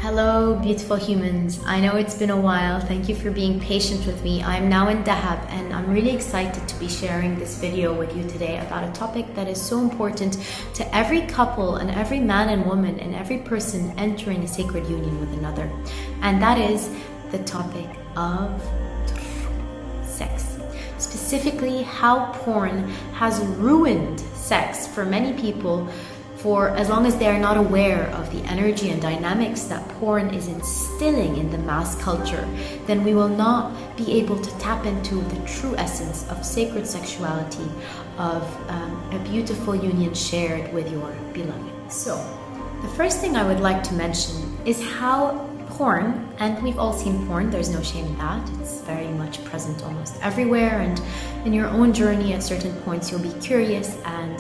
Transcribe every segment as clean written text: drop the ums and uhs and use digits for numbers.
Hello, beautiful humans. I know it's been a while. Thank you for being patient with me. I'm now in Dahab and I'm really excited to be sharing this video with you today about a topic that is so important to every couple and every man and woman and every person entering a sacred union with another. And that is the topic of sex. Specifically, how porn has ruined sex for many people for as long as they are not aware of the energy and dynamics that porn is instilling in the mass culture. Then we will not be able to tap into the true essence of sacred sexuality, of a beautiful union shared with your beloved. So, the first thing I would like to mention is how porn, and we've all seen porn, there's no shame in that, it's very much present almost everywhere, and in your own journey at certain points you'll be curious and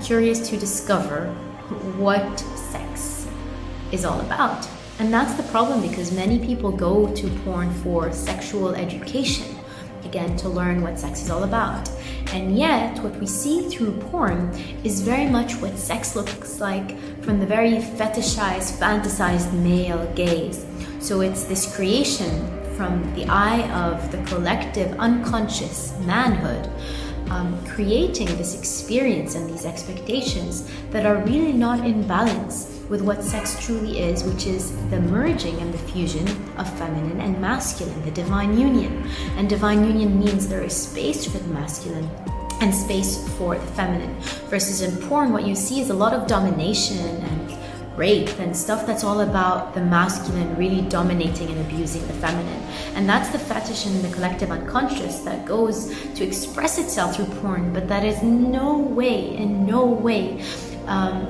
curious to discover what sex is all about. And that's the problem, because many people go to porn for sexual education, again, to learn what sex is all about. And yet what we see through porn is very much what sex looks like from the very fetishized, fantasized male gaze. So it's this creation from the eye of the collective unconscious manhood, creating this experience and these expectations that are really not in balance with what sex truly is, which is the merging and the fusion of feminine and masculine, the divine union. And divine union means there is space for the masculine and space for the feminine. Versus in porn, what you see is a lot of domination and rape and stuff that's all about the masculine really dominating and abusing the feminine. And that's the fetish in the collective unconscious that goes to express itself through porn, but that is in no way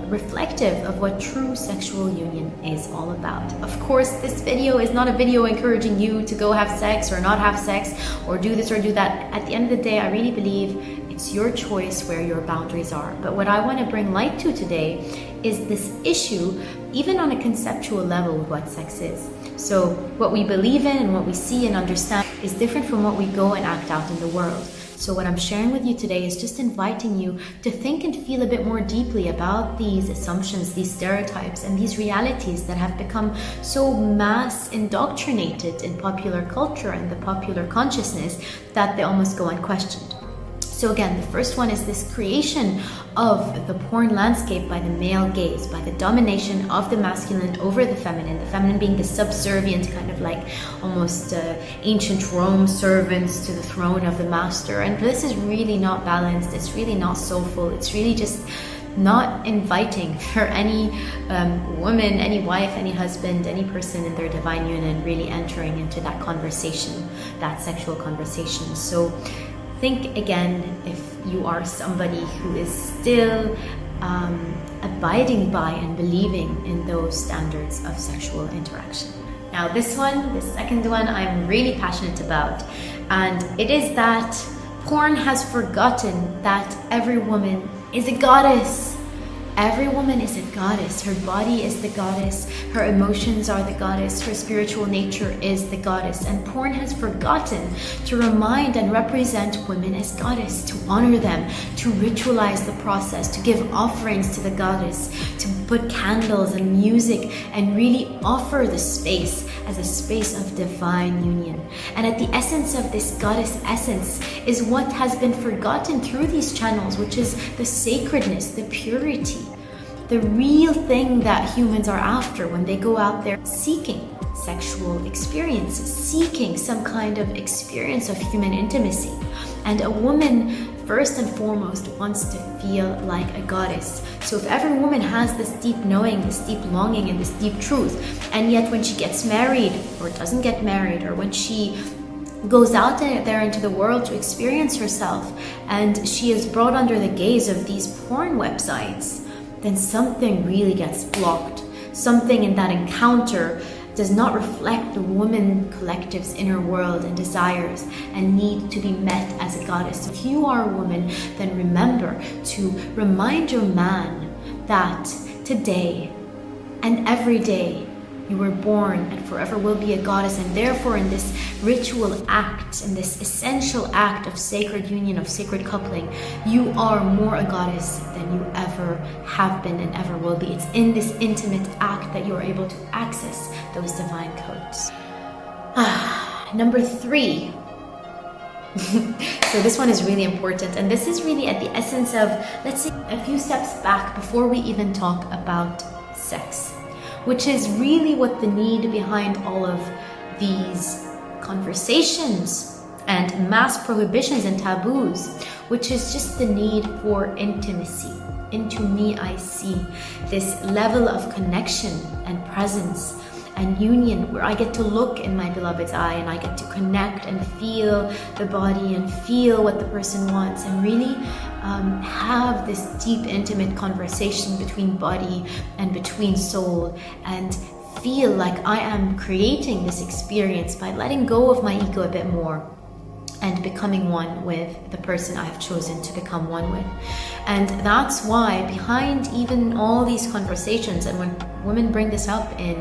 reflective of what true sexual union is all about. Of course, this video is not a video encouraging you to go have sex or not have sex or do this or do that. At the end of the day, I really believe it's your choice where your boundaries are. But what I want to bring light to today is this issue, even on a conceptual level, with what sex is. So what we believe in and what we see and understand is different from what we go and act out in the world. So what I'm sharing with you today is just inviting you to think and feel a bit more deeply about these assumptions, these stereotypes, and these realities that have become so mass indoctrinated in popular culture and the popular consciousness that they almost go unquestioned. So again, the first one is this creation of the porn landscape by the male gaze, by the domination of the masculine over the feminine being the subservient kind of like almost ancient Rome servants to the throne of the master. And this is really not balanced, it's really not soulful, it's really just not inviting for any woman, any wife, any husband, any person in their divine union really entering into that conversation, that sexual conversation. So think again if you are somebody who is still abiding by and believing in those standards of sexual interaction. Now this one, the second one, I'm really passionate about, and it is that porn has forgotten that every woman is a goddess. Every woman is a goddess. Her body is the goddess. Her emotions are the goddess. Her spiritual nature is the goddess. And porn has forgotten to remind and represent women as goddess, to honor them, to ritualize the process, to give offerings to the goddess, to put candles and music and really offer the space as a space of divine union. And at the essence of this goddess essence is what has been forgotten through these channels, which is the sacredness, the purity, the real thing that humans are after when they go out there seeking sexual experiences, seeking some kind of experience of human intimacy. And a woman, first and foremost, wants to feel like a goddess. So if every woman has this deep knowing, this deep longing, and this deep truth, and yet when she gets married or doesn't get married, or when she goes out there into the world to experience herself and she is brought under the gaze of these porn websites, then something really gets blocked. Something in that encounter does not reflect the woman collective's inner world and desires and need to be met as a goddess. If you are a woman, then remember to remind your man that today and every day You were born and forever will be a goddess, and therefore in this ritual act, in this essential act of sacred union, of sacred coupling, you are more a goddess than you ever have been and ever will be. It's in this intimate act that you are able to access those divine codes. Number 3. So this one is really important, and this is really at the essence of, let's say, a few steps back before we even talk about sex, which is really what the need behind all of these conversations and mass prohibitions and taboos, which is just the need for intimacy. Into me I see this level of connection and presence and union, where I get to look in my beloved's eye and I get to connect and feel the body and feel what the person wants, and really have this deep, intimate conversation between body and between soul, and feel like I am creating this experience by letting go of my ego a bit more and becoming one with the person I have chosen to become one with. And that's why behind even all these conversations, and when women bring this up in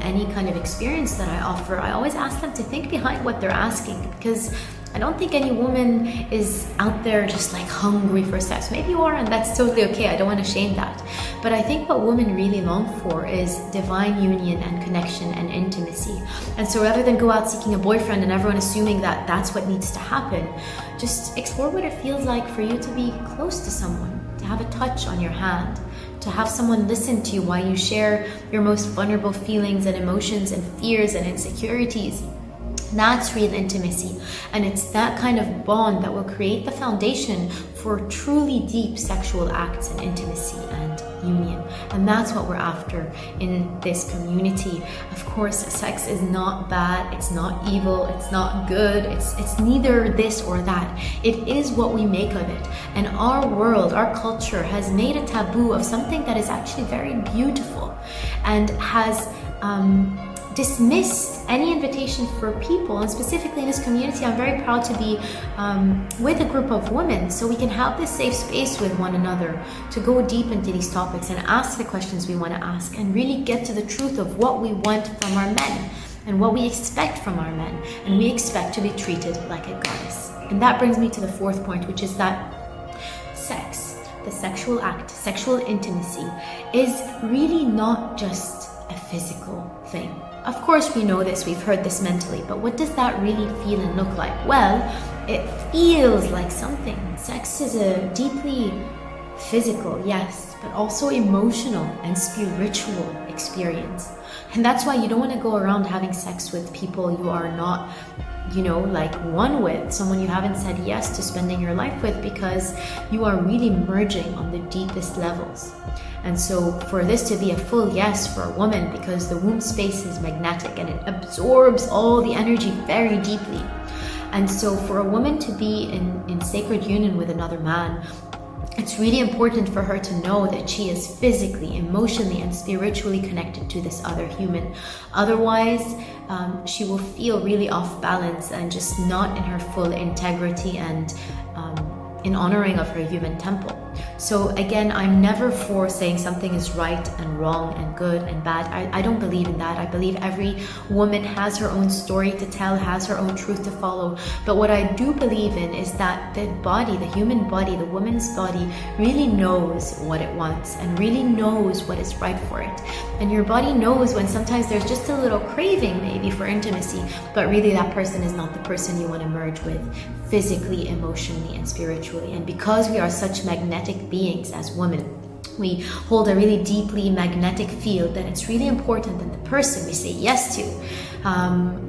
any kind of experience that I offer, I always ask them to think behind what they're asking, because I don't think any woman is out there just like hungry for sex. Maybe you are, and that's totally okay. I don't want to shame that. But I think what women really long for is divine union and connection and intimacy. And so rather than go out seeking a boyfriend and everyone assuming that that's what needs to happen, just explore what it feels like for you to be close to someone, to have a touch on your hand, to have someone listen to you while you share your most vulnerable feelings and emotions and fears and insecurities. That's real intimacy, and it's that kind of bond that will create the foundation for truly deep sexual acts and intimacy and union. And that's what we're after in this community. Of course, sex is not bad, it's not evil, it's not good, it's neither this or that. It is what we make of it. And our world, our culture has made a taboo of something that is actually very beautiful, and has dismissed any invitation for people, and specifically in this community, I'm very proud to be with a group of women, so we can have this safe space with one another to go deep into these topics and ask the questions we want to ask, and really get to the truth of what we want from our men and what we expect from our men. And we expect to be treated like a goddess. And that brings me to the 4th point, which is that sex, the sexual act, sexual intimacy, is really not just a physical thing. Of course we know this, we've heard this mentally, but what does that really feel and look like? Well, it feels like something. Sex is a deeply physical, yes, but also emotional and spiritual experience. And that's why you don't want to go around having sex with people you are not, like one with, someone you haven't said yes to spending your life with, because you are really merging on the deepest levels. And so for this to be a full yes for a woman, because the womb space is magnetic and it absorbs all the energy very deeply. And so for a woman to be in sacred union with another man, it's really important for her to know that she is physically, emotionally, and spiritually connected to this other human. Otherwise, she will feel really off balance and just not in her full integrity and in honoring of her human temple. So again, I'm never for saying something is right and wrong and good and bad. I don't believe in that. I believe every woman has her own story to tell, has her own truth to follow. But what I do believe in is that the body, the human body, the woman's body really knows what it wants and really knows what is right for it. And your body knows when sometimes there's just a little craving maybe for intimacy, but really that person is not the person you want to merge with physically, emotionally, and spiritually. And because we are such magnetic beings as women, we hold a really deeply magnetic field, then it's really important that the person we say yes to,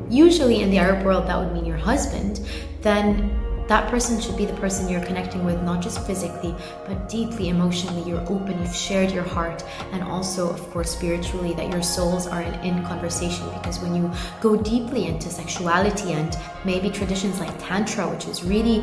usually in the Arab world that would mean your husband, then that person should be the person you're connecting with, not just physically, but deeply emotionally. You're open, you've shared your heart, and also, of course, spiritually, that your souls are in conversation. Because when you go deeply into sexuality and maybe traditions like Tantra, which is really,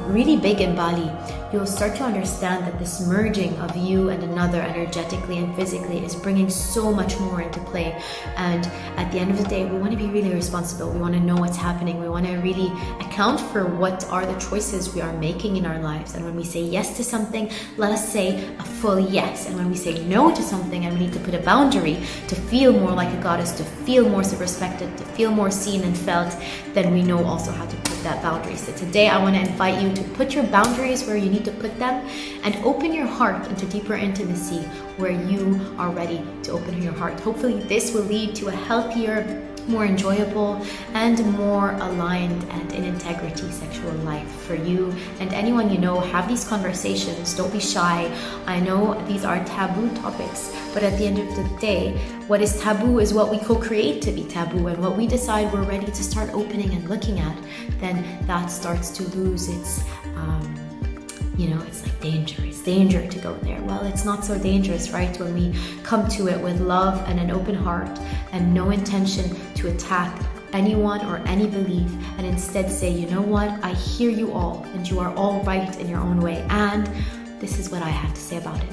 really big in Bali, you'll start to understand that this merging of you and another energetically and physically is bringing so much more into play. And at the end of the day, we want to be really responsible. We want to know what's happening. We want to really account for what what are the choices we are making in our lives. And when we say yes to something, let us say a full yes. And when we say no to something and we need to put a boundary to feel more like a goddess, to feel more respected, to feel more seen and felt, then we know also how to put that boundary. So today I want to invite you to put your boundaries where you need to put them and open your heart into deeper intimacy where you are ready to open your heart. Hopefully this will lead to a healthier, more enjoyable and more aligned and in integrity sexual life for you and anyone you know. Have these conversations. Don't be shy. I know these are taboo topics, but at the end of the day, what is taboo is what we co-create to be taboo, and what we decide we're ready to start opening and looking at, then that starts to lose its it's like danger. It's danger to go there. Well, it's not so dangerous, right? When we come to it with love and an open heart and no intention to attack anyone or any belief, and instead say, you know what, I hear you all and you are all right in your own way, and this is what I have to say about it.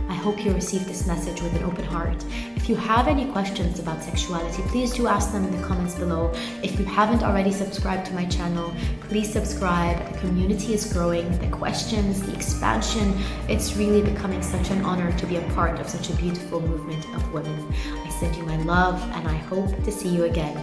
I hope you receive this message with an open heart. If you have any questions about sexuality, please do ask them in the comments below. If you haven't already subscribed to my channel, please subscribe. The community is growing. The questions, the expansion, it's really becoming such an honor to be a part of such a beautiful movement of women. I send you my love and I hope to see you again.